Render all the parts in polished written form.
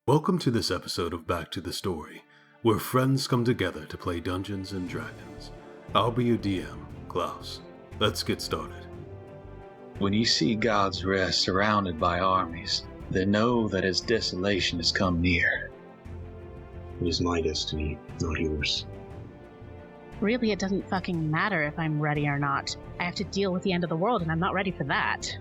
Welcome to this episode of Back to the Story, where friends come together to play Dungeons and Dragons. I'll be your DM, Klaus. Let's get started. When you see God's rest surrounded by armies, then know that his desolation has come near. It is my destiny, not yours. Really, it doesn't fucking matter if I'm ready or not. I have to deal with the end of the world, and I'm not ready for that.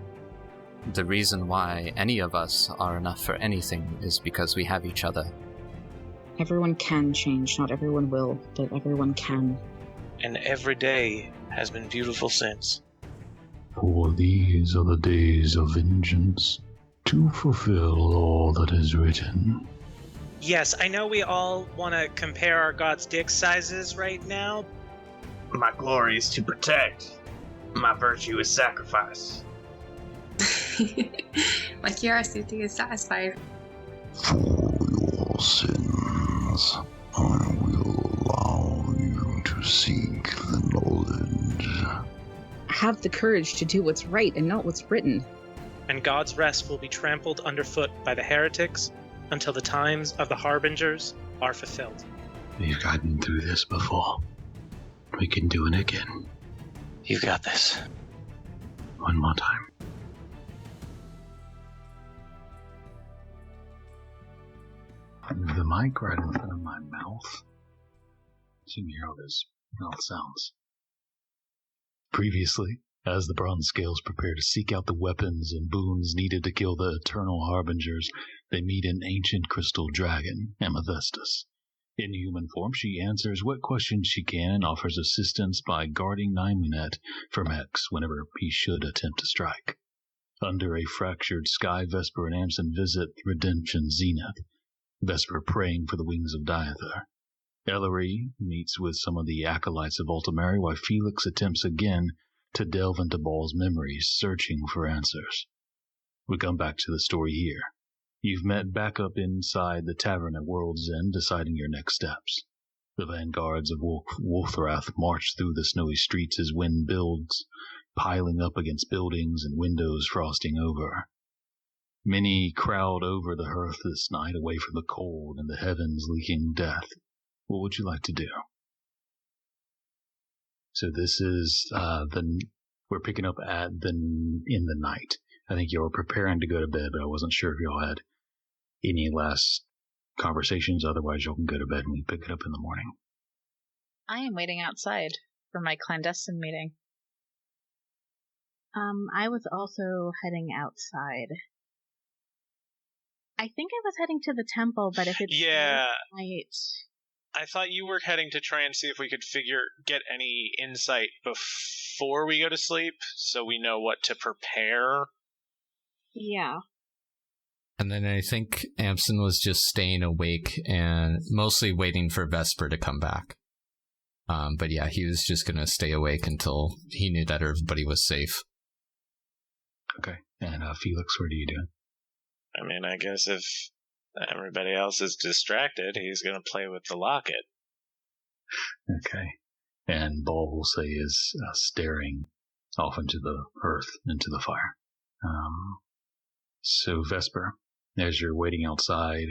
The reason why any of us are enough for anything is because we have each other. Everyone can change, not everyone will, but everyone can. And every day has been beautiful since. For these are the days of vengeance, to fulfill all that is written. Yes, I know we all want to compare our god's dick sizes right now. My glory is to protect. My virtue is sacrifice. My curiosity is satisfied. For your sins, I will allow you to seek the knowledge. Have the courage to do what's right and not what's written. And God's rest will be trampled underfoot by the heretics until the times of the harbingers are fulfilled. We've gotten through this before. We can do it again. You got this. One more time. The mic right in front of my mouth. So you can hear all those mouth sounds. Previously, as the bronze scales prepare to seek out the weapons and boons needed to kill the eternal harbingers, they meet an ancient crystal dragon, Amethystus. In human form, she answers what questions she can and offers assistance by guarding Nymunet from X whenever he should attempt to strike. Under a fractured sky, Vesper and Amson visit Redemption Zenith, Vesper praying for the wings of Diether. Ellory meets with some of the acolytes of Ultimary, while Felix attempts again to delve into Ball's memories, searching for answers. We come back to the story here. You've met back up inside the tavern at World's End, deciding your next steps. The vanguards of Wolfrath march through the snowy streets as wind builds, piling up against buildings and windows frosting over. Many crowd over the hearth this night, away from the cold and the heavens leaking death. What would you like to do? So this is we're picking up at in the night. I think y'all were preparing to go to bed, but I wasn't sure if y'all had any last conversations. Otherwise, y'all can go to bed and we pick it up in the morning. I am waiting outside for my clandestine meeting. I was also heading outside. I think I was heading to the temple, but if it's night... I thought you were heading to try and see if we could get any insight before we go to sleep, so we know what to prepare. Yeah. And then I think Amson was just staying awake and mostly waiting for Vesper to come back. But yeah, he was just going to stay awake until he knew that everybody was safe. Okay. And Felix, what are you doing? I mean, I guess if everybody else is distracted, he's going to play with the locket. Okay. And Ball, will say, is staring off into the hearth, into the fire. So Vesper, as you're waiting outside,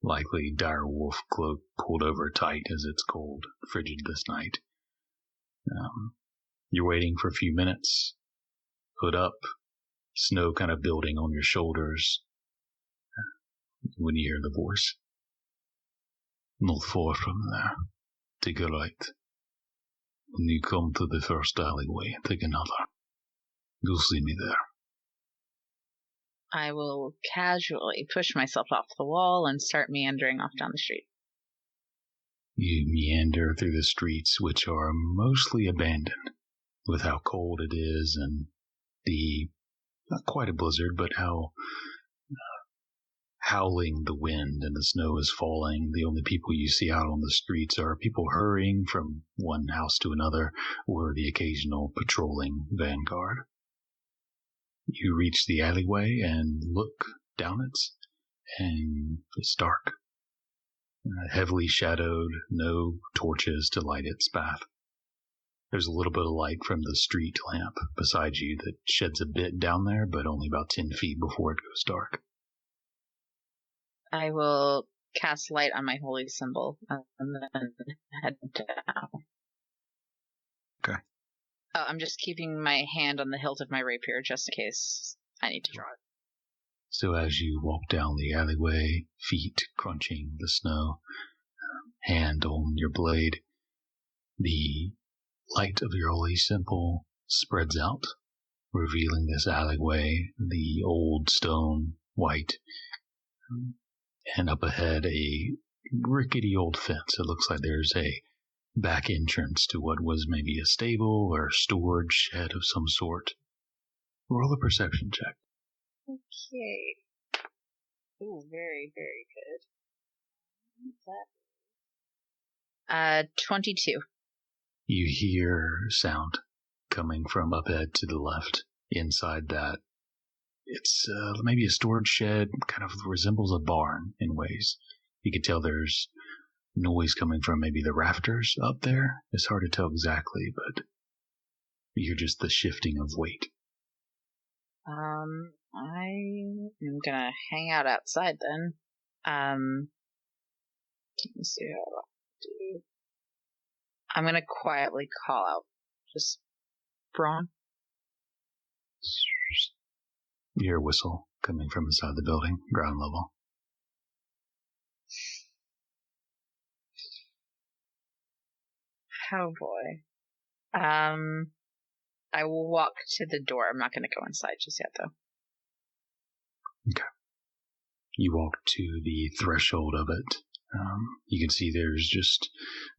likely dire wolf cloak pulled over tight as it's cold, frigid this night. You're waiting for a few minutes, hood up, snow kind of building on your shoulders, when you hear the voice. Not far from there. Take a right. When you come to the first alleyway, take another. You'll see me there. I will casually push myself off the wall and start meandering off down the street. You meander through the streets, which are mostly abandoned, with how cold it is and the, not quite a blizzard, but how howling the wind and the snow is falling. The only people you see out on the streets are people hurrying from one house to another, or the occasional patrolling vanguard. You reach the alleyway and look down it, and it's dark. Heavily shadowed, no torches to light its path. There's a little bit of light from the street lamp beside you that sheds a bit down there, but only about 10 feet before it goes dark. I will cast light on my holy symbol and then head down. Okay. Oh, I'm just keeping my hand on the hilt of my rapier just in case I need to draw it. So as you walk down the alleyway, feet crunching the snow, hand on your blade, the light of your holy symbol spreads out, revealing this alleyway, the old stone, white, and up ahead a rickety old fence. It looks like there's a back entrance to what was maybe a stable or storage shed of some sort. Roll a perception check. Okay. Ooh, very, very good. 22. You hear sound coming from up ahead to the left. Inside that, it's maybe a storage shed, kind of resembles a barn in ways. You can tell there's noise coming from maybe the rafters up there. It's hard to tell exactly, but you hear just the shifting of weight. I'm gonna hang out outside then. Let me see how I do. I'm gonna quietly call out, just Braun. You hear a whistle coming from inside the building, ground level. Oh boy. I will walk to the door. I'm not gonna go inside just yet though. Okay. You walk to the threshold of it. You can see there's just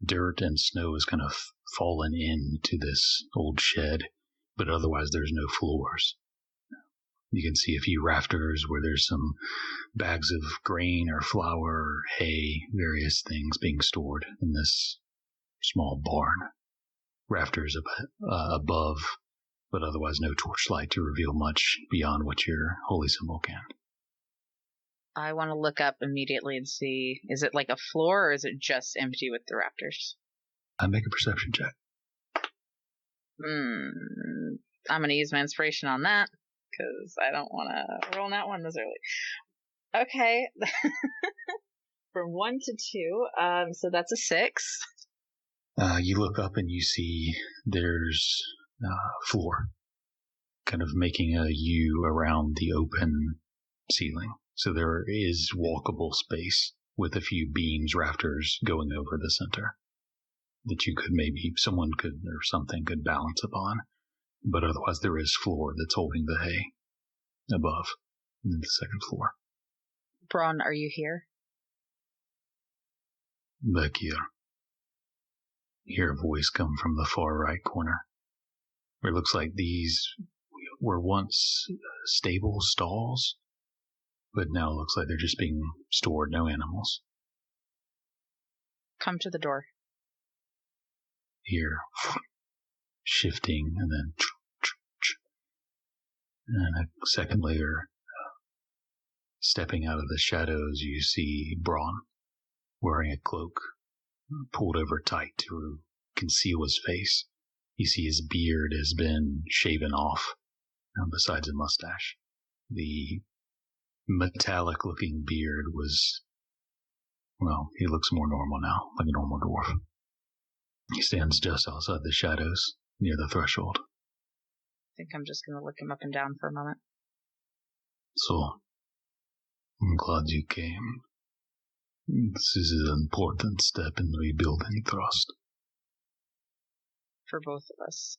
dirt and snow has kind of fallen into this old shed, but otherwise there's no floors. You can see a few rafters where there's some bags of grain or flour or hay, various things being stored in this small barn. Rafters above, but otherwise no torchlight to reveal much beyond what your holy symbol can. I want to look up immediately and see, is it like a floor or is it just empty with the rafters? I make a perception check. I'm going to use my inspiration on that because I don't want to roll that one this early. Okay. From 1 to 2, so that's a 6. You look up and you see there's a floor, kind of making a U around the open ceiling. So there is walkable space with a few beams, rafters going over the center that you could maybe, someone could, or something could balance upon. But otherwise there is floor that's holding the hay above in the second floor. Braun, are you here? Back here. You hear a voice come from the far right corner. Where it looks like these were once stable stalls, but now it looks like they're just being stored, no animals. Come to the door. Here, shifting, and then and a second later, stepping out of the shadows, you see Braun wearing a cloak pulled over tight to conceal his face. You see his beard has been shaven off, besides a mustache. The metallic-looking beard was, well, he looks more normal now, like a normal dwarf. He stands just outside the shadows, near the threshold. I think I'm just going to look him up and down for a moment. So, I'm glad you came. This is an important step in rebuilding trust. For both of us.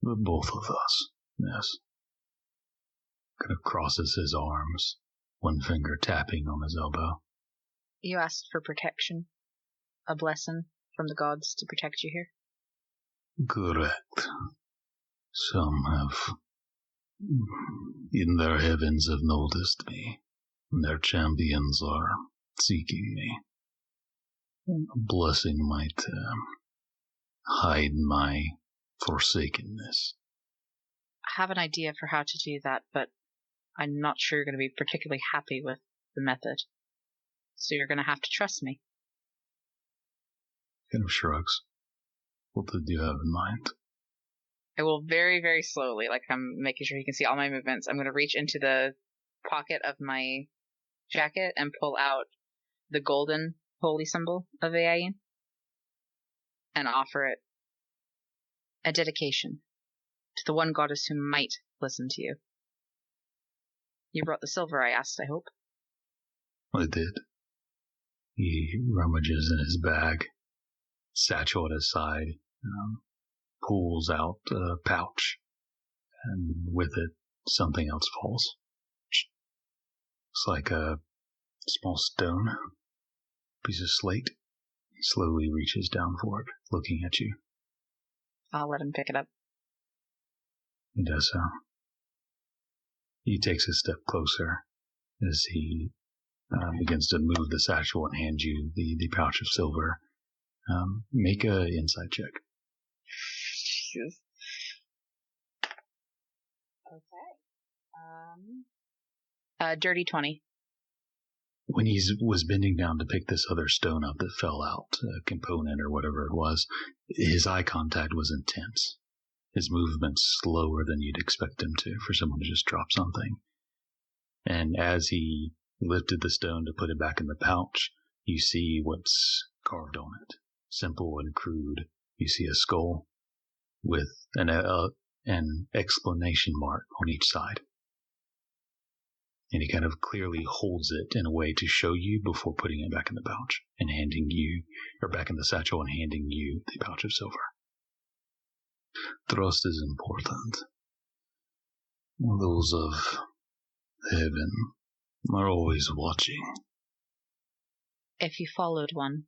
For both of us, yes. Kind of crosses his arms, one finger tapping on his elbow. You asked for protection. A blessing from the gods to protect you here? Correct. Some have, in their heavens, have noticed me. Their champions are seeking me. A blessing might hide my forsakenness. I have an idea for how to do that, but I'm not sure you're going to be particularly happy with the method. So you're going to have to trust me. Kind of shrugs. What did you have in mind? I will very, very slowly, like I'm making sure he can see all my movements. I'm going to reach into the pocket of my jacket and pull out the golden holy symbol of Aiain and offer it a dedication to the one goddess who might listen to you. You brought the silver, I asked, I hope. I did. He rummages in his bag, satchel at his side, pulls out a pouch, and with it, something else falls. It's like a small stone, piece of slate. He slowly reaches down for it, looking at you. I'll let him pick it up. He does so. He takes a step closer as he begins to move the satchel and hand you the pouch of silver. Make a insight check. Okay. Dirty 20. When he was bending down to pick this other stone up that fell out, a component or whatever it was, his eye contact was intense. His movement's slower than you'd expect him to for someone to just drop something. And as he lifted the stone to put it back in the pouch, you see what's carved on it. Simple and crude. You see a skull with an exclamation mark on each side. And he kind of clearly holds it in a way to show you before putting it back in the pouch and handing you, or back in the satchel and handing you the pouch of silver. Trust is important. Those of heaven are always watching. If you followed one,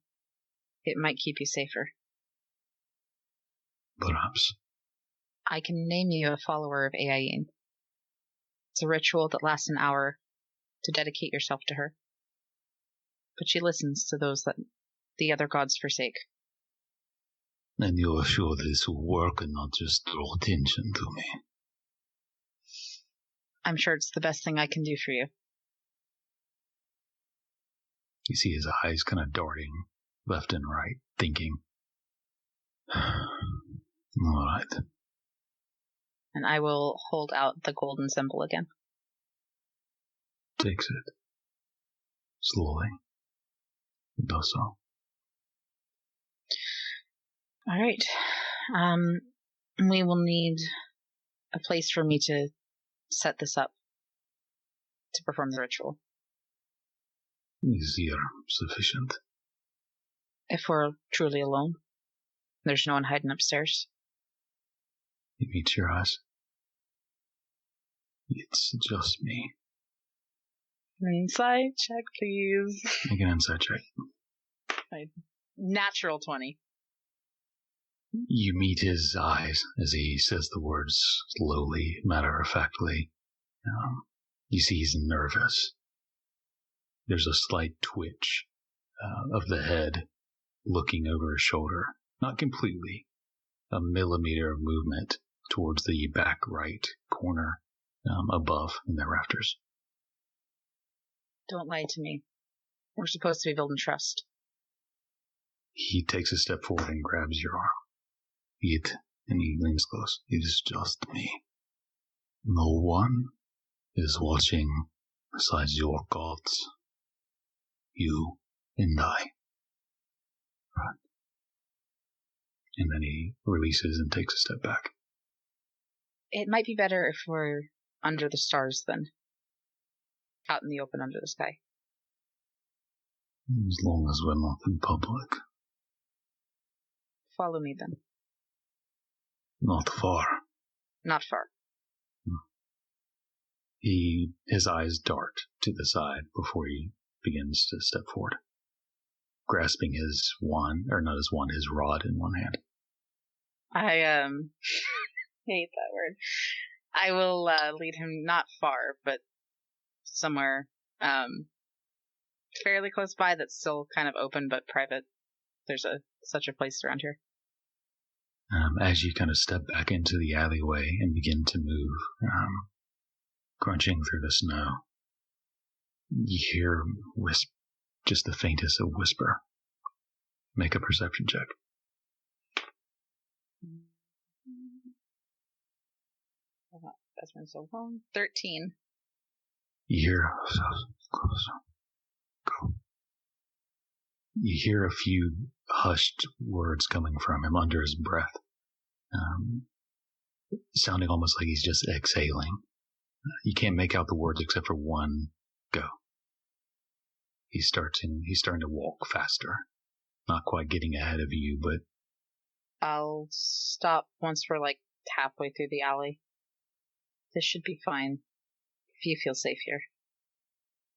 it might keep you safer. Perhaps. I can name you a follower of Aiain. It's a ritual that lasts an hour to dedicate yourself to her. But she listens to those that the other gods forsake. And you're sure this will work and not just draw attention to me? I'm sure it's the best thing I can do for you. You see his eyes kind of darting left and right, thinking. All right. And I will hold out the golden symbol again. Takes it. Slowly. Does so. All right. We will need a place for me to set this up to perform the ritual. Is here sufficient? If we're truly alone, there's no one hiding upstairs. He meets your eyes. It's just me. Insight check, please. Make an insight check. Natural 20. You meet his eyes as he says the words slowly, matter-of-factly. You see he's nervous. There's a slight twitch of the head looking over his shoulder. Not completely. A millimeter of movement towards the back right corner above in the rafters. Don't lie to me. We're supposed to be building trust. He takes a step forward and grabs your arm. And he leans close. It is just me. No one is watching besides your gods. You and I. Right. And then he releases and takes a step back. It might be better if we're under the stars then. Out in the open under the sky. As long as we're not in public. Follow me then. Not far. Not far. His eyes dart to the side before he begins to step forward, grasping his wand, or not his wand, his rod in one hand. I hate that word. I will lead him not far, but somewhere fairly close by that's still kind of open but private. There's such a place around here. As you kind of step back into the alleyway and begin to move, crunching through the snow, you hear just the faintest of whisper. Make a perception check. That's been so long. 13. You hear You hear a few hushed words coming from him under his breath, sounding almost like he's just exhaling. You can't make out the words except for one go. He's starting to walk faster. Not quite getting ahead of you, but... I'll stop once we're like halfway through the alley. This should be fine. If you feel safe here.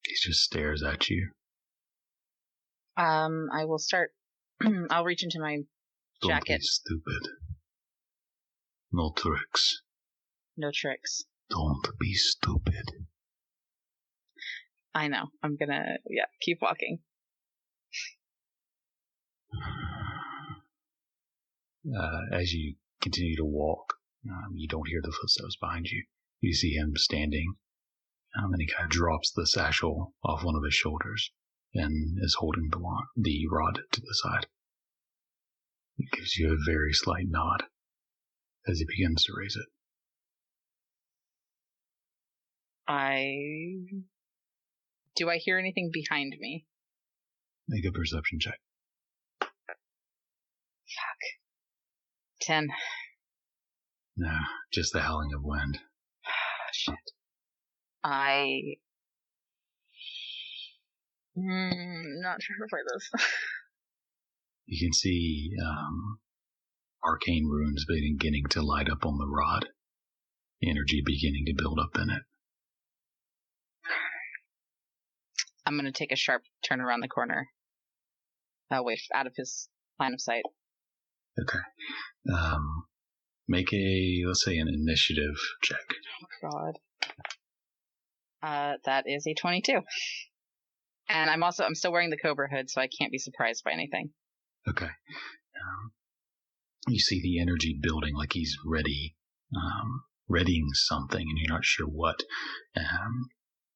He just stares at you. I will start. I'll reach into my jacket. Don't be stupid. No tricks. No tricks. Don't be stupid. I know. I'm gonna, keep walking. As you continue to walk, you don't hear the footsteps behind you. You see him standing, and he kind of drops the satchel off one of his shoulders and is holding the rod to the side. He gives you a very slight nod as he begins to raise it. Do I hear anything behind me? Make a perception check. Fuck. 10. No, just the howling of wind. Shit. Not sure for this. You can see arcane runes beginning to light up on the rod. Energy beginning to build up in it. I'm going to take a sharp turn around the corner. Away out of his line of sight. Okay. Make let's say an initiative check. Oh, God. That is a 22. And I'm still wearing the Cobra hood, so I can't be surprised by anything. Okay. You see the energy building like he's readying something, and you're not sure what.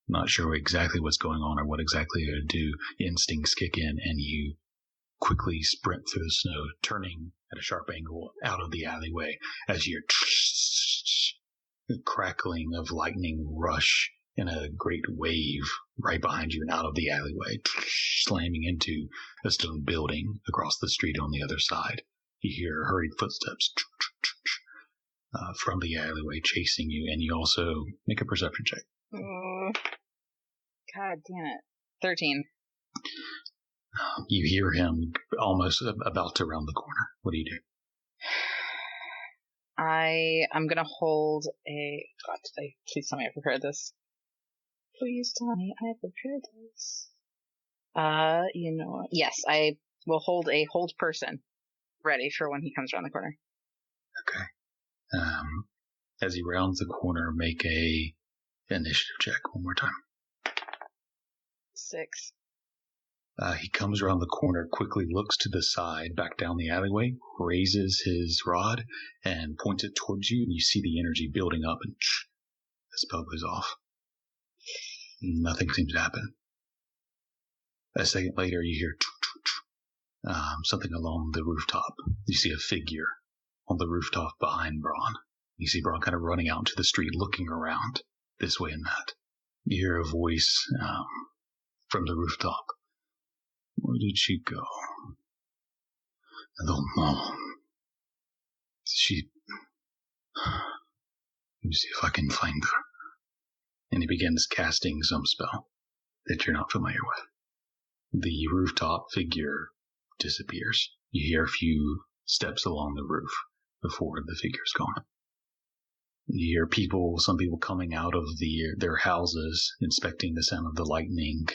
Not sure exactly what's going on or what exactly to do. Instincts kick in, and you quickly sprint through the snow, turning at a sharp angle out of the alleyway as you hear crackling of lightning rush in a great wave right behind you and out of the alleyway, slamming into a stone building across the street on the other side. You hear hurried footsteps from the alleyway chasing you, and you also make a perception check. God damn it. 13. You hear him almost about to round the corner. What do you do? I'm gonna hold a... God, please tell me I prepared this. Please tell me I prepared this. You know what? Yes, I will hold a hold person ready for when he comes around the corner. Okay. As he rounds the corner, make a initiative check one more time. 6. He comes around the corner, quickly looks to the side, back down the alleyway, raises his rod, and points it towards you, and you see the energy building up, and the spell goes off. Nothing seems to happen. A second later, you hear something along the rooftop. You see a figure on the rooftop behind Braun. You see Braun kind of running out into the street, looking around this way and that. You hear a voice from the rooftop. Where did she go? I don't know. Let me see if I can find her. And he begins casting some spell that you're not familiar with. The rooftop figure disappears. You hear a few steps along the roof before the figure's gone. You hear some people coming out of their houses, inspecting the sound of the lightning.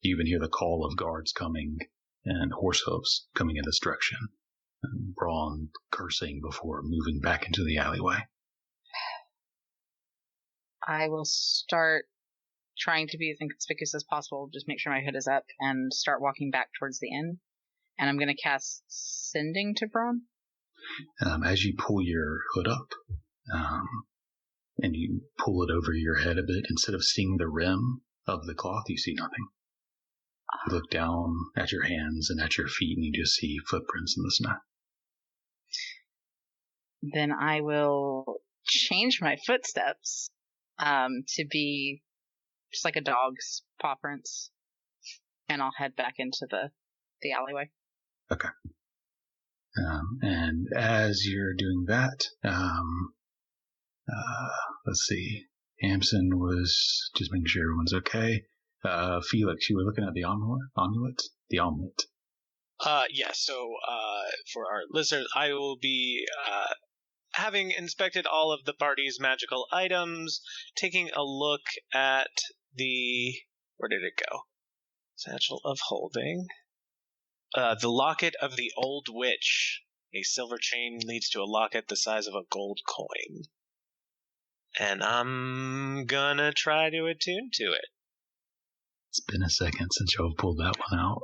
You even hear the call of guards coming and horse hooves coming in this direction. And Braun cursing before moving back into the alleyway. I will start trying to be as inconspicuous as possible, just make sure my hood is up, and start walking back towards the inn. And I'm going to cast Sending to Braun. As you pull your hood up, and you pull it over your head a bit, instead of seeing the rim of the cloth, you see nothing. You look down at your hands and at your feet, and you just see footprints in the snow. Then I will change my footsteps to be just like a dog's paw prints, and I'll head back into the the alleyway. Okay. And as you're doing that, let's see. Hampson was just making sure everyone's okay. Felix, you were looking at the omelet? The omelet. Yeah, so, for our listeners, I will be, having inspected all of the party's magical items, taking a look at where did it go? Satchel of Holding. The Locket of the Old Witch. A silver chain leads to a locket the size of a gold coin. And I'm gonna try to attune to it. It's been a second since y'all pulled that one out.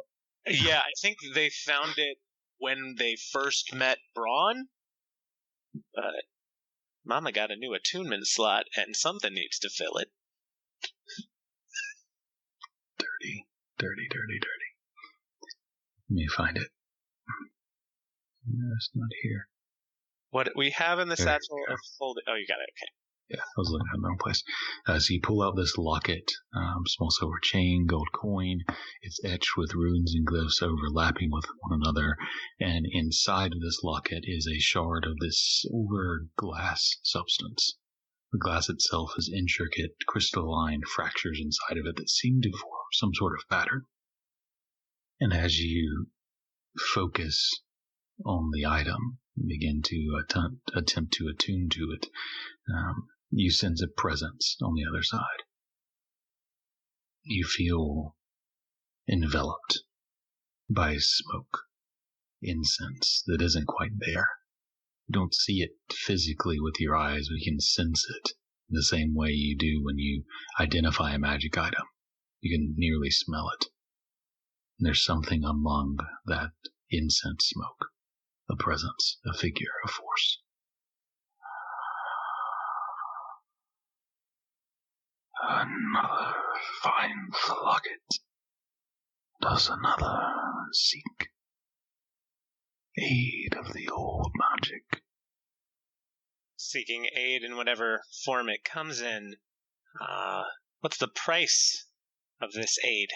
Yeah, I think they found it when they first met Braun. But Mama got a new attunement slot, and something needs to fill it. Dirty. Let me find it. No, it's not here. What we have in the satchel of folding. Oh, you got it. Okay. Yeah, I was looking at the wrong place. So you pull out this locket, small silver chain, gold coin. It's etched with runes and glyphs overlapping with one another. And inside of this locket is a shard of this silver glass substance. The glass itself has intricate crystalline fractures inside of it that seem to form some sort of pattern. And as you focus on the item, begin to attempt to attune to it, you sense a presence on the other side. You feel enveloped by smoke, incense that isn't quite there. You don't see it physically with your eyes, but you can sense it the same way you do when you identify a magic item. You can nearly smell it. And there's something among that incense smoke, a presence, a figure, a force. Another finds the locket. Does another seek aid of the old magic? Seeking aid in whatever form it comes in. What's the price of this aid?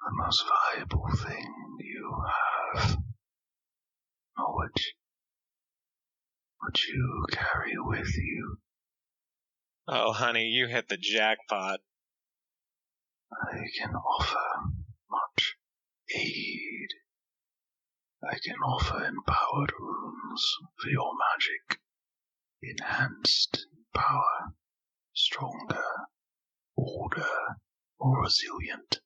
The most valuable thing you have. Knowledge. What you carry with you. Oh, honey, you hit the jackpot. I can offer much aid. I can offer empowered runes for your magic. Enhanced power. Stronger. Older. More resilient.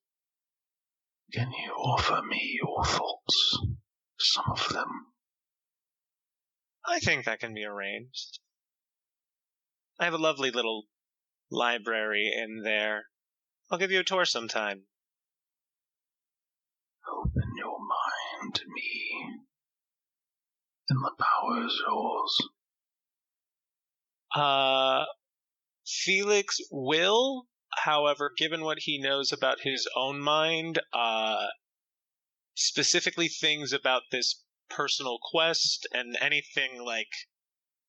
Can you offer me your thoughts? Some of them. I think that can be arranged. I have a lovely little library in there. I'll give you a tour sometime. Open your mind to me, and the power is yours. Felix will, however, given what he knows about his own mind, specifically things about this personal quest and anything like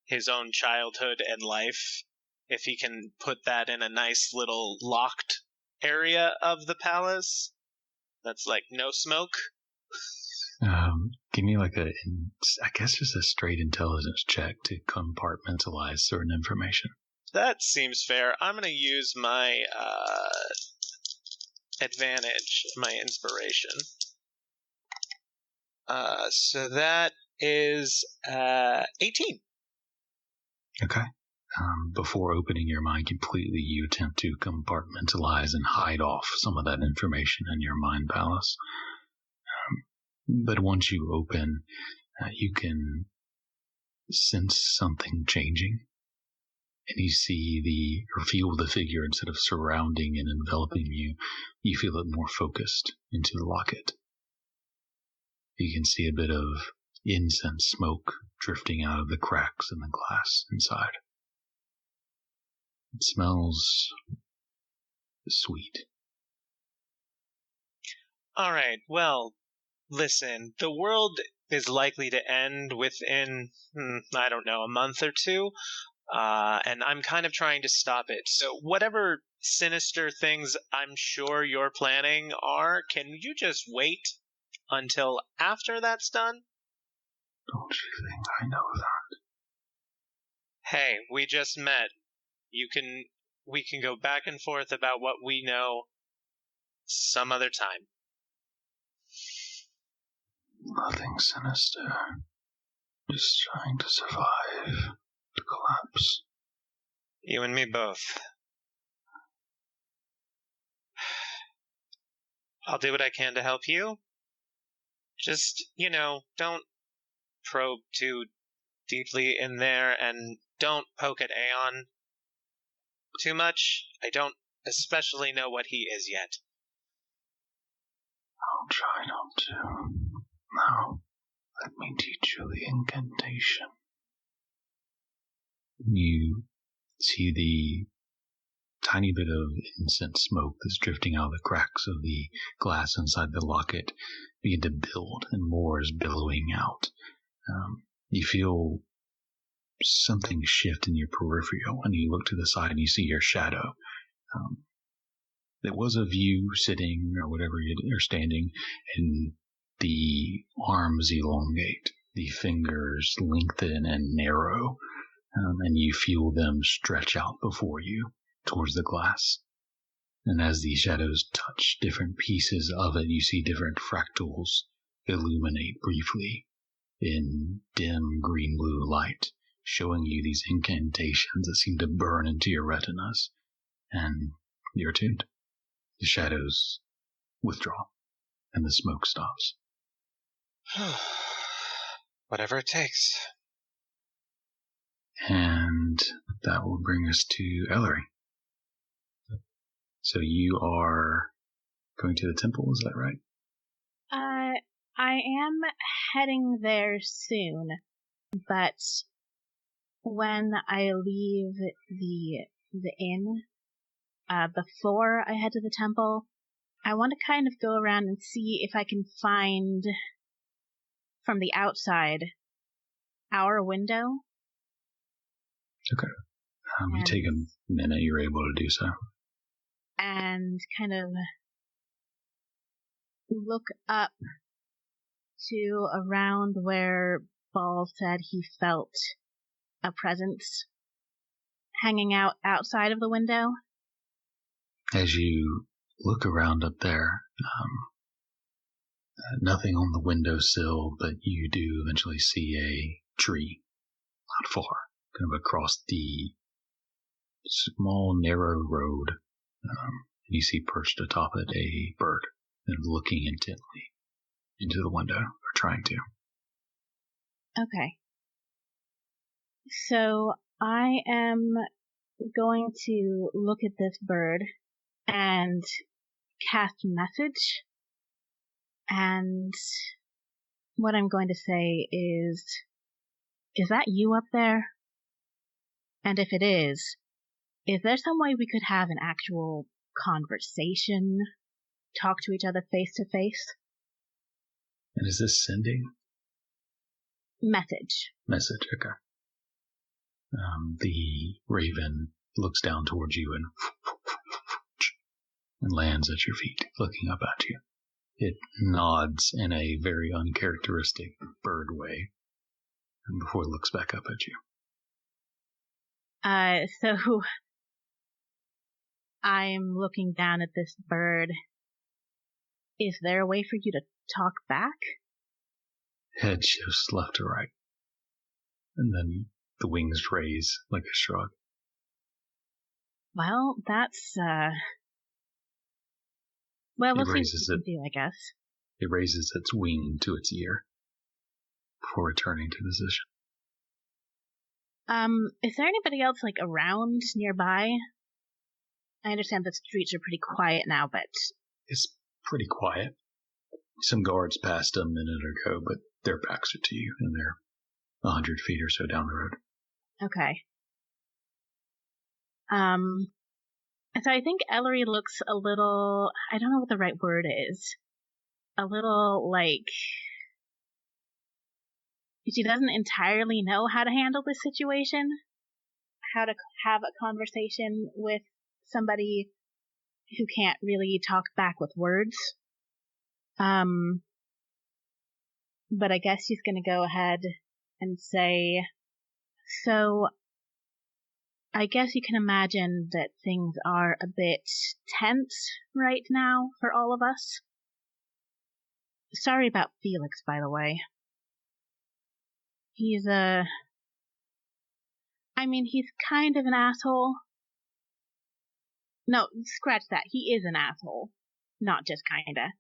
his own childhood and life, if he can put that in a nice little locked area of the palace that's like no smoke. Give me like I guess just a straight intelligence check to compartmentalize certain information. That seems fair. I'm going to use my advantage, my inspiration. So that is 18. Okay. Before opening your mind completely, you attempt to compartmentalize and hide off some of that information in your mind palace. But once you open, you can sense something changing. And you see or feel the figure instead of surrounding and enveloping you. You feel it more focused into the locket. You can see a bit of incense smoke drifting out of the cracks in the glass inside. It smells sweet. All right, well, listen, the world is likely to end within, a month or two, and I'm kind of trying to stop it. So whatever sinister things I'm sure you're planning are, can you just wait until after that's done? Don't you think I know that? Hey, we just met. We can go back and forth about what we know some other time. Nothing sinister. Just trying to survive the collapse. You and me both. I'll do what I can to help you. Just, don't probe too deeply in there, and don't poke at Aeon too much. I don't especially know what he is yet. I'll try not to. Now, let me teach you the incantation. You see the tiny bit of incense smoke that's drifting out of the cracks of the glass inside the locket begin to build, and more is billowing out. You feel something shift in your peripheral, and you look to the side and you see your shadow. There was a view sitting or whatever you're standing, and the arms elongate, the fingers lengthen and narrow, and you feel them stretch out before you towards the glass. And as the shadows touch different pieces of it, you see different fractals illuminate briefly in dim green-blue light, showing you these incantations that seem to burn into your retinas. And you're attuned. The shadows withdraw, and the smoke stops. Whatever it takes. And that will bring us to Ellory. So you are going to the temple, is that right? I am heading there soon, but when I leave the inn, before I head to the temple, I want to kind of go around and see if I can find, from the outside, our window. Okay. You take a minute, you're able to do so. And kind of look up to around where Ball said he felt a presence hanging out outside of the window. As you look around up there, nothing on the windowsill, but you do eventually see a tree not far, kind of across the small, narrow road. You see perched atop it a bird and looking intently into the window, or trying to. Okay. So I am going to look at this bird and cast message. And what I'm going to say is that you up there? And if it is there some way we could have an actual conversation, talk to each other face to face? And is this sending? Message, okay. The raven looks down towards you and lands at your feet, looking up at you. It nods in a very uncharacteristic bird way, and before it looks back up at you. So I'm looking down at this bird. Is there a way for you to talk back? Head shifts left to right, and then the wings raise like a shrug. Well, that's, well, we'll see what we can do, I guess. It raises its wing to its ear before returning to position. Is there anybody else, around nearby? I understand the streets are pretty quiet now, but... It's pretty quiet. Some guards passed a minute ago, but their backs are to you, and they're 100 feet or so down the road. Okay. So I think Ellory looks a little... I don't know what the right word is. A little, she doesn't entirely know how to handle this situation. How to have a conversation with somebody who can't really talk back with words. But I guess she's going to go ahead and say, so I guess you can imagine that things are a bit tense right now for all of us. Sorry about Felix, by the way. He's he's kind of an asshole. No, scratch that. He is an asshole. Not just kinda.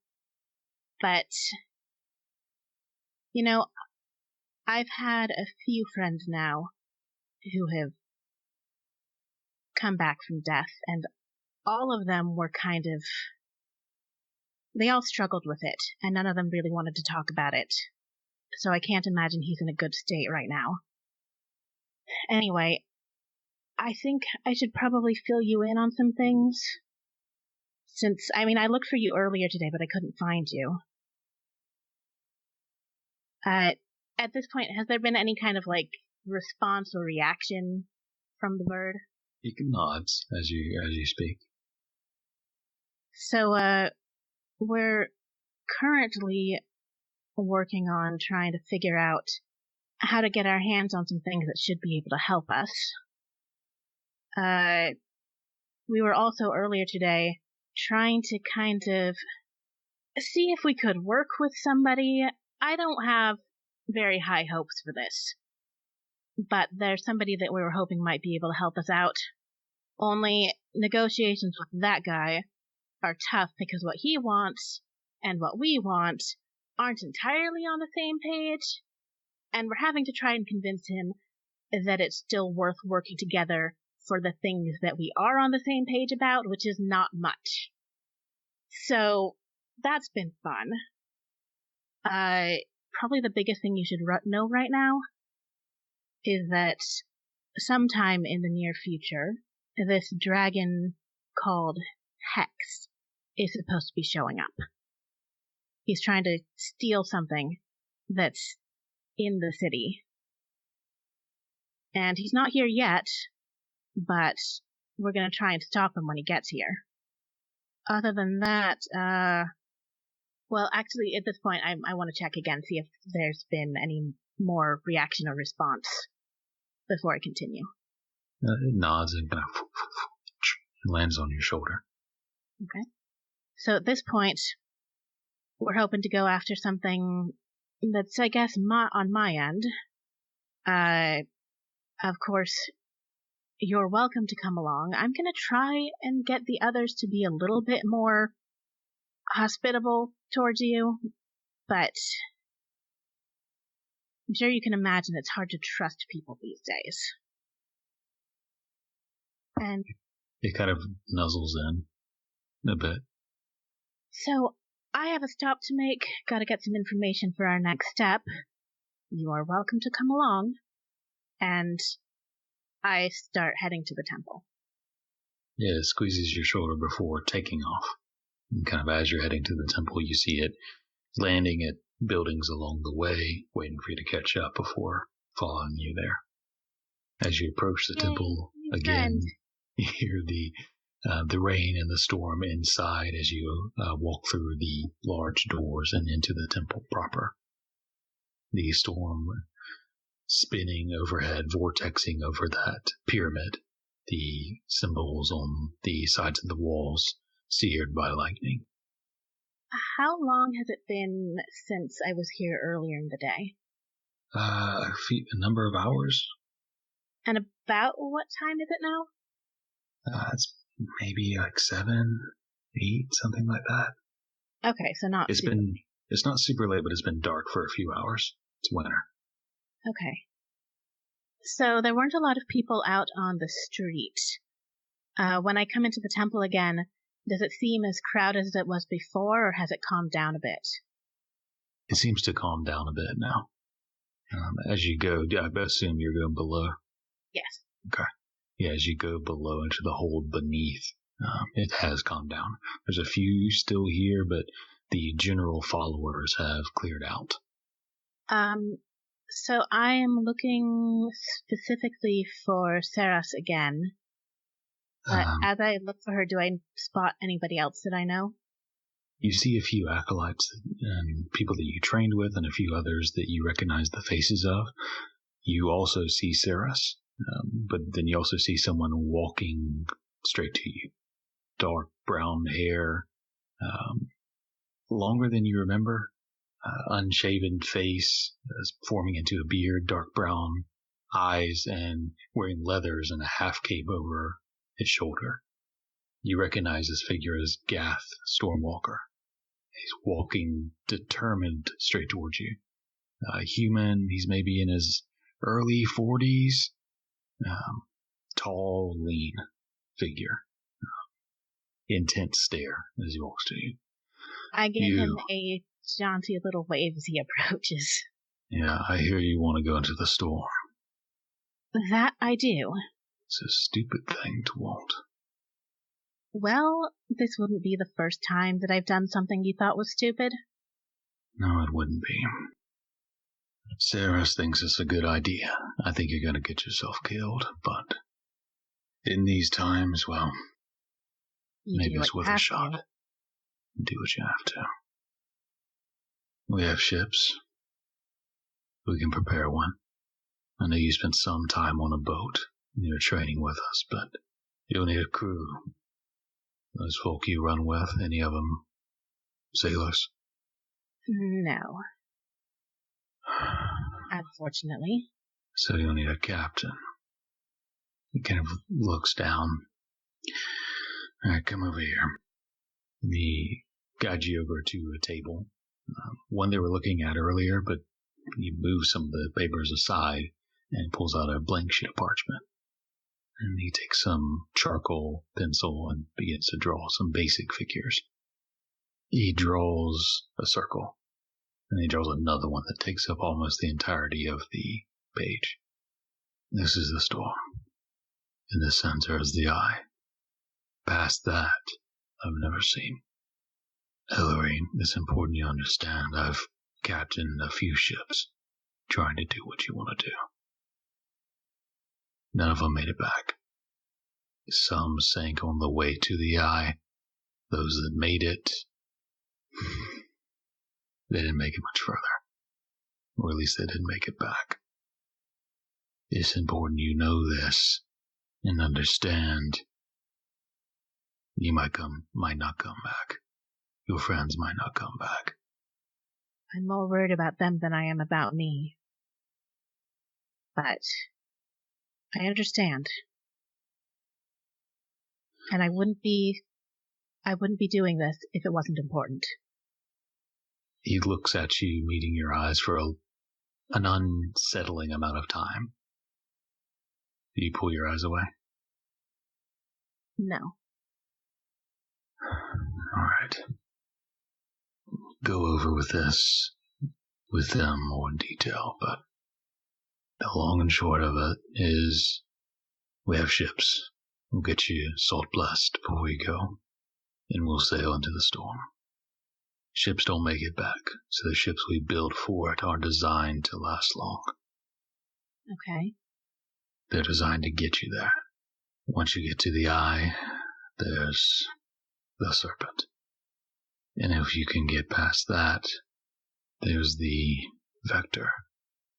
But, I've had a few friends now who have come back from death, and all of them were they all struggled with it, and none of them really wanted to talk about it. So I can't imagine he's in a good state right now. Anyway, I think I should probably fill you in on some things. Since, I looked for you earlier today, but I couldn't find you. At this point, has there been any kind of, response or reaction from the bird? He nods as you speak. So, we're currently working on trying to figure out how to get our hands on some things that should be able to help us. We were also earlier today trying to kind of see if we could work with somebody. I don't have very high hopes for this, but there's somebody that we were hoping might be able to help us out. Only negotiations with that guy are tough because what he wants and what we want aren't entirely on the same page, and we're having to try and convince him that it's still worth working together for the things that we are on the same page about, which is not much. So, that's been fun. Probably the biggest thing you should know right now is that sometime in the near future, this dragon called Hex is supposed to be showing up. He's trying to steal something that's in the city. And he's not here yet, but we're going to try and stop him when he gets here. Other than that, well, actually, at this point, I want to check again, see if there's been any more reaction or response before I continue. It nods and kind of lands on your shoulder. Okay. So at this point, we're hoping to go after something that's, I guess, on my end. Of course, you're welcome to come along. I'm going to try and get the others to be a little bit more hospitable towards you, but I'm sure you can imagine it's hard to trust people these days. And it kind of nuzzles in a bit. So, I have a stop to make. Gotta get some information for our next step. You are welcome to come along. And I start heading to the temple. Yeah, it squeezes your shoulder before taking off. And kind of as you're heading to the temple, you see it landing at buildings along the way, waiting for you to catch up before following you there. As you approach the temple again, you hear the rain and the storm inside as you walk through the large doors and into the temple proper. The storm spinning overhead, vortexing over that pyramid, the symbols on the sides of the walls seared by lightning. How long has it been since I was here earlier in the day? A number of hours. And about what time is it now? It's maybe like 7, 8, something like that. Okay, so not. It's not super late, but it's been dark for a few hours. It's winter. Okay. So there weren't a lot of people out on the street. When I come into the temple again, does it seem as crowded as it was before, or has it calmed down a bit? It seems to calm down a bit now. As you go, I assume you're going below. Yes. Okay. Yeah, as you go below into the hold beneath, it has calmed down. There's a few still here, but the general followers have cleared out. So I am looking specifically for Saras again. But as I look for her, do I spot anybody else that I know? You see a few acolytes and people that you trained with and a few others that you recognize the faces of. You also see Saras, but then you also see someone walking straight to you. Dark brown hair, longer than you remember, unshaven face forming into a beard, dark brown eyes, and wearing leathers and a half cape over his shoulder. You recognize this figure as Gath Stormwalker. He's walking determined straight towards you. Human, he's maybe in his early 40s. Tall, lean figure. Intense stare as he walks to you. I give him a jaunty little wave as he approaches. Yeah, I hear you want to go into the storm. That I do. It's a stupid thing to want. Well, this wouldn't be the first time that I've done something you thought was stupid. No, it wouldn't be. Saras thinks it's a good idea. I think you're going to get yourself killed, but in these times, well, maybe it's worth a shot. Do what you have to. We have ships. We can prepare one. I know you spent some time on a boat in your training with us, but you'll need a crew. Those folk you run with, any of them sailors? No. Unfortunately. So you'll need a captain. He kind of looks down. Alright, come over here. He guides you over to a table. One they were looking at earlier, but he moves some of the papers aside and pulls out a blank sheet of parchment. And he takes some charcoal pencil and begins to draw some basic figures. He draws a circle, and he draws another one that takes up almost the entirety of the page. This is the storm. In the center is the eye. Past that, I've never seen. Ellory, it's important you understand I've captained a few ships trying to do what you want to do. None of them made it back. Some sank on the way to the eye. Those that made it, they didn't make it much further. Or at least they didn't make it back. It's important you know this and understand. You might not come back. Your friends might not come back. I'm more worried about them than I am about me. But I understand. And I wouldn't be doing this if it wasn't important. He looks at you, meeting your eyes for an unsettling amount of time. Do you pull your eyes away? No. All right. Go over with them more in detail, but the long and short of it is we have ships. We'll get you salt blessed before we go, and we'll sail into the storm. Ships don't make it back, so the ships we build for it are designed to last long. Okay. They're designed to get you there. Once you get to the eye, there's the serpent. And if you can get past that, there's the vector,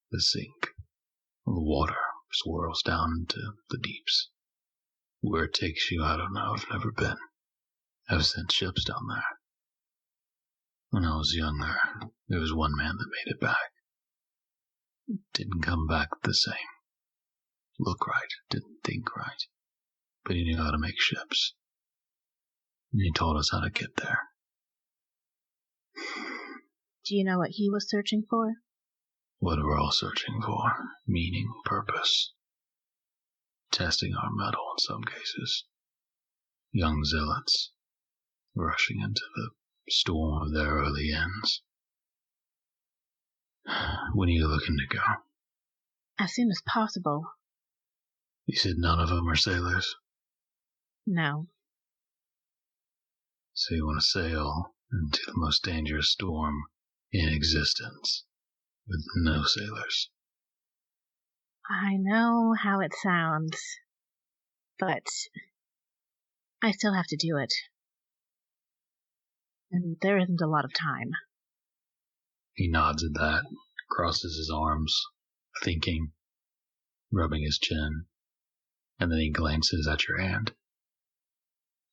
the sink. The water swirls down into the deeps. Where it takes you, I don't know. I've never been. I've sent ships down there. When I was younger, there was one man that made it back. Didn't come back the same. Look right, didn't think right. But he knew how to make ships. And he taught us how to get there. Do you know what he was searching for? What we're all searching for. Meaning, purpose. Testing our mettle in some cases. Young zealots. Rushing into the storm of their early ends. When are you looking to go? As soon as possible. You said none of them are sailors? No. So you want to sail into the most dangerous storm in existence with no sailors? I know how it sounds, but I still have to do it. And there isn't a lot of time. He nods at that, crosses his arms, thinking, rubbing his chin, and then he glances at your hand.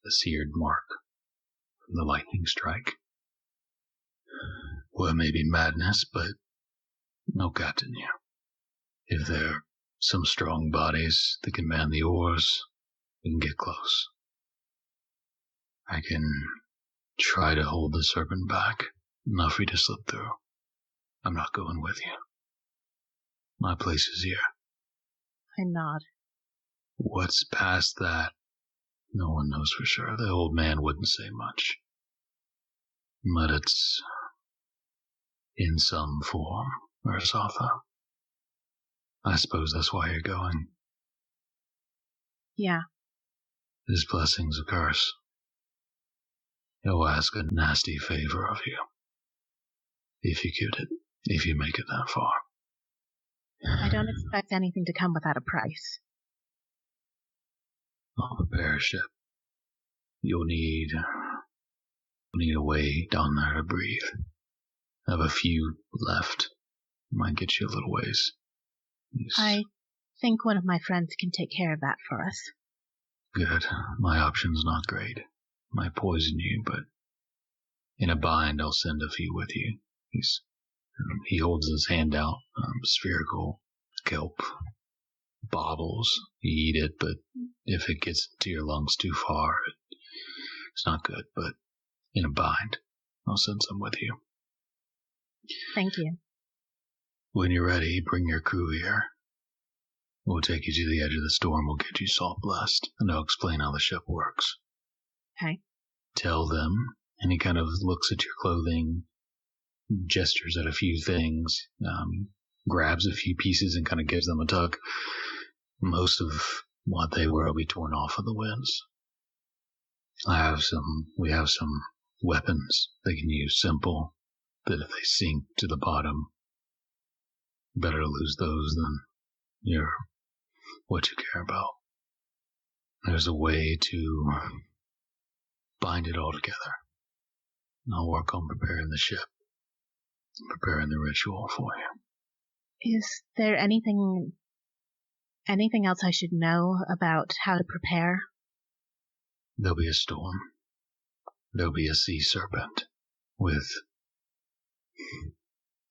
The seared mark from the lightning strike. Well, it may be madness, but no captain here. If there are some strong bodies that can man the oars, we can get close. I can try to hold the serpent back, enough for you to slip through. I'm not going with you. My place is here. I nod. What's past that, no one knows for sure. The old man wouldn't say much. But it's in some form, Ur'Satha. I suppose that's why you're going. Yeah. His blessing's a curse. He'll ask a nasty favor of you. If you get it. If you make it that far. I don't expect anything to come without a price. I'll prepare a ship. You'll need a way down there to breathe. I have a few left. Might get you a little ways. I think one of my friends can take care of that for us. Good. My option's not great. Might poison you, but in a bind I'll send a few with you. He holds his hand out, spherical kelp baubles. You eat it, but if it gets into your lungs too far, it's not good, but in a bind, I'll send some with you. Thank you. When you're ready, bring your crew here. We'll take you to the edge of the storm, we'll get you salt blessed, and I'll explain how the ship works. Okay. Tell them, and he kind of looks at your clothing, gestures at a few things, grabs a few pieces and kind of gives them a tug. Most of what they wear will be torn off of the winds. We have some weapons they can use, simple, that if they sink to the bottom, better to lose those than what you care about. There's a way to bind it all together. I'll work on preparing the ship, preparing the ritual for you. Is there anything else I should know about how to prepare? There'll be a storm. There'll be a sea serpent with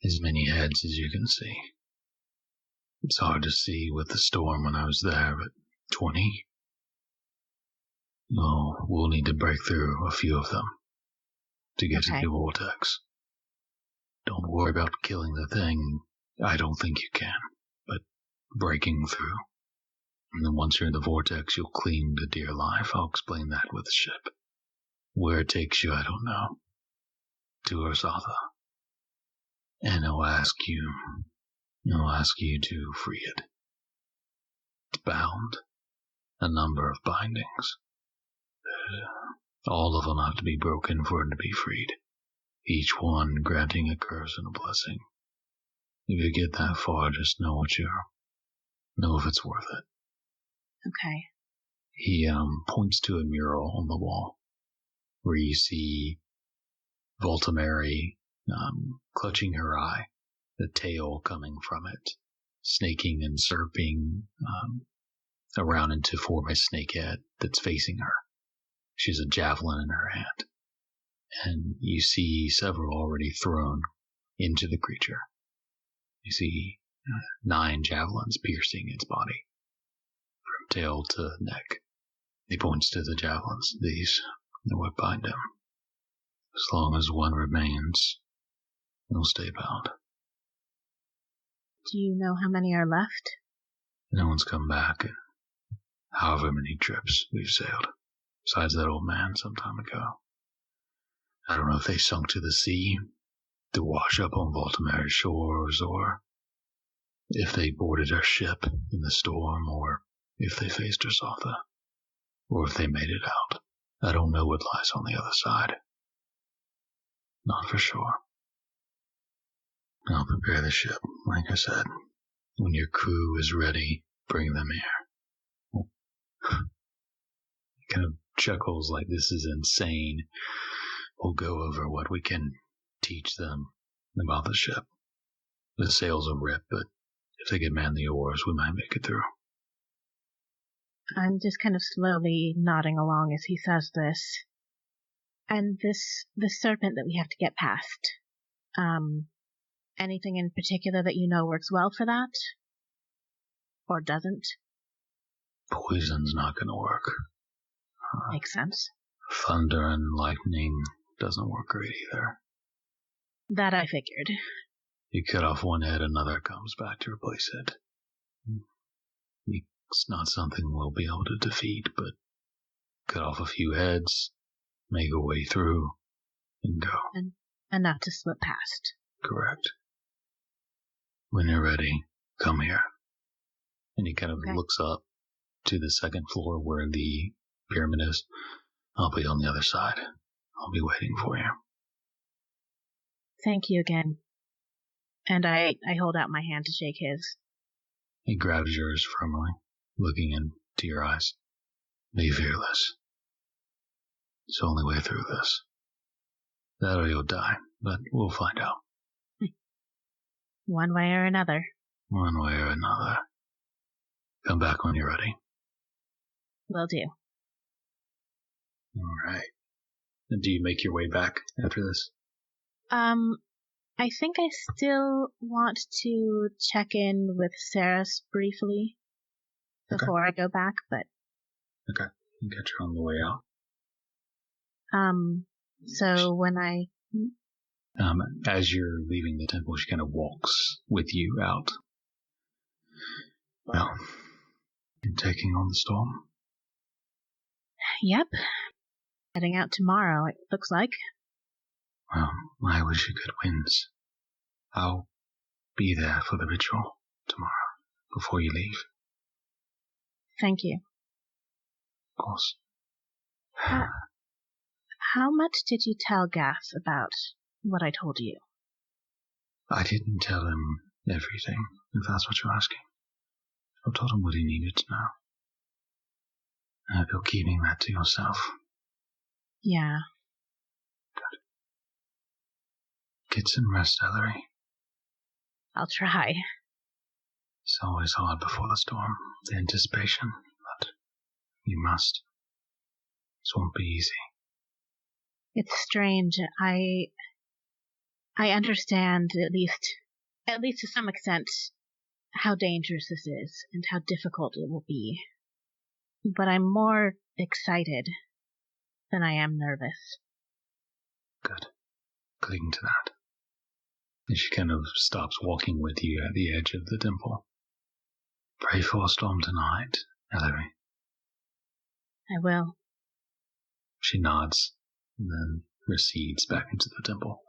as many heads as you can see. It's hard to see with the storm when I was there, but 20? No, we'll need to break through a few of them to get to the vortex. Don't worry about killing the thing. I don't think you can, but breaking through. And then once you're in the vortex, you'll cling to dear life. I'll explain that with the ship. Where it takes you, I don't know. To Ur'Satha. And I'll ask you to free it. It's bound. A number of bindings. All of them have to be broken for it to be freed. Each one granting a curse and a blessing. If you get that far, just know if it's worth it. Okay. He points to a mural on the wall where you see Voltameri clutching her eye, the tail coming from it, snaking and serping around to form a snake head that's facing her. She has a javelin in her hand, and you see several already thrown into the creature. You see 9 javelins piercing its body, from tail to neck. He points to the javelins. These are what bind him. As long as one remains, he'll stay bound. Do you know how many are left? No one's come back in however many trips we've sailed, besides that old man some time ago. I don't know if they sunk to the sea to wash up on Voltameri's shores, or if they boarded our ship in the storm, or if they faced Ur'Satha, or if they made it out. I don't know what lies on the other side. Not for sure. I'll prepare the ship, like I said. When your crew is ready, bring them here. He kind of chuckles like this is insane. We'll go over what we can teach them about the ship. The sails are ripped, but if they can man the oars, we might make it through. I'm just kind of slowly nodding along as he says this. And the serpent that we have to get past. Anything in particular that you know works well for that? Or doesn't? Poison's not going to work. Makes sense. Thunder and lightning doesn't work great either. That I figured. You cut off one head, another comes back to replace it. It's not something we'll be able to defeat, but cut off a few heads, make a way through, and go. And enough to slip past. Correct. When you're ready, come here. And he kind of looks up to the second floor where the pyramid is. I'll be on the other side. I'll be waiting for you. Thank you again. And I hold out my hand to shake his. He grabs yours firmly, looking into your eyes. Be fearless. It's the only way through this. That or you'll die, but we'll find out. One way or another. One way or another. Come back when you're ready. Will do. All right. And do you make your way back after this? I think I still want to check in with Saris briefly before I go back, but... Okay. You get you on the way out. So when I... As you're leaving the temple, she kind of walks with you out. Well, you're taking on the storm? Yep. Heading out tomorrow, it looks like. Well, I wish you good winds. I'll be there for the ritual tomorrow, before you leave. Thank you. Of course. How much did you tell Gaff about what I told you? I didn't tell him everything, if that's what you're asking. I told him what he needed to know. I hope you're keeping that to yourself. Yeah. Good. Get some rest, Ellory. I'll try. It's always hard before the storm, the anticipation, but you must. This won't be easy. It's strange. I understand, at least to some extent, how dangerous this is and how difficult it will be. But I'm more excited than I am nervous. Good. Cling to that. And she kind of stops walking with you at the edge of the temple. Pray for a storm tonight, Ellory. I will. She nods and then recedes back into the temple.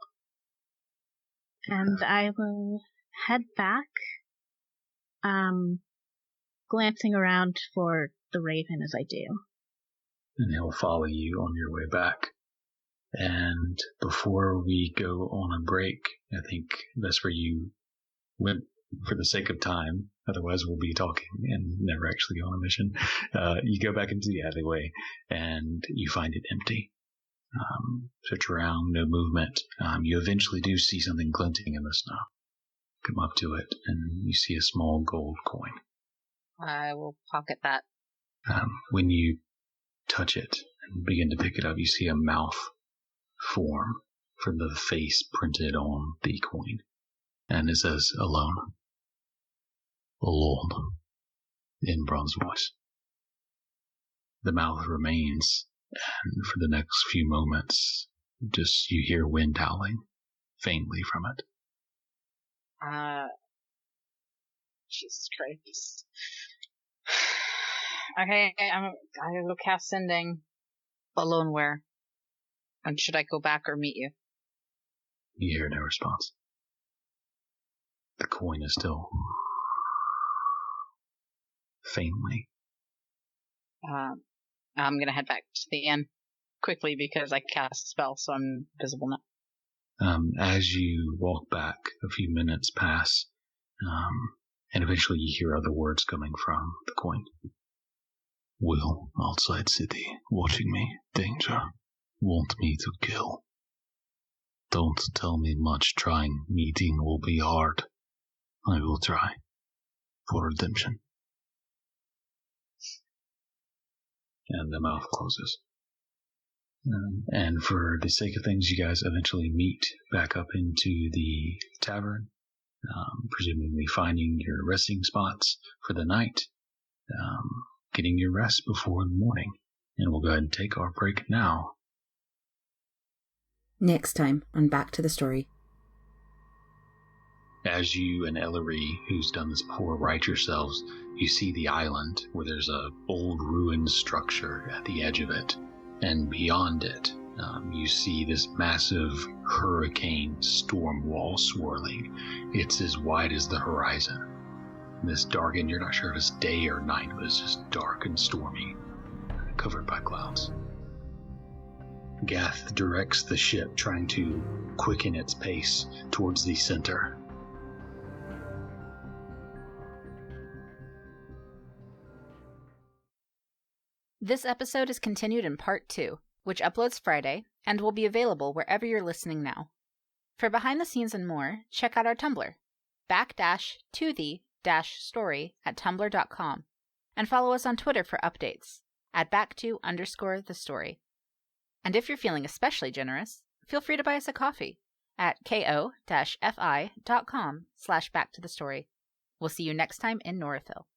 And I will head back, glancing around for the Raven as I do. And he'll follow you on your way back. And before we go on a break, I think Vesper, you went for the sake of time, otherwise we'll be talking and never actually go on a mission. You go back into the alleyway and you find it empty. Search around, no movement. You eventually do see something glinting in the snow. Come up to it and you see a small gold coin. I will pocket that. When you touch it and begin to pick it up, you see a mouth form for the face printed on the coin. And it says, alone. Alone. In Braun's voice. The mouth remains, and for the next few moments, just you hear wind howling faintly from it. Jesus Christ. Okay, I will cast sending. Alone where? And should I go back or meet you? You hear no response. The coin is still faintly. I'm gonna head back to the inn quickly because I cast a spell, so I'm visible now. As you walk back, a few minutes pass, and eventually you hear other words coming from the coin. Will outside city, watching me, danger, want me to kill. Don't tell me much trying, meeting will be hard. I will try. For redemption. And the mouth closes. And for the sake of things, you guys eventually meet back up into the tavern, presumably finding your resting spots for the night, getting your rest before the morning. And we'll go ahead and take our break now. Next time on Back to the Story. As you and Ellory, who's done this before, right yourselves, you see the island where there's a old ruined structure at the edge of it. And beyond it, you see this massive hurricane storm wall swirling. It's as wide as the horizon. This dark, and you're not sure if it's day or night, but it's just dark and stormy, covered by clouds. Gath directs the ship, trying to quicken its pace towards the center. This episode is continued in Part 2, which uploads Friday and will be available wherever you're listening now. For behind the scenes and more, check out our Tumblr, back-to-the-story at tumblr.com, and follow us on Twitter for updates at back2_the-story. And if you're feeling especially generous, feel free to buy us a coffee at ko-fi.com/backtothestory. We'll see you next time in Northville.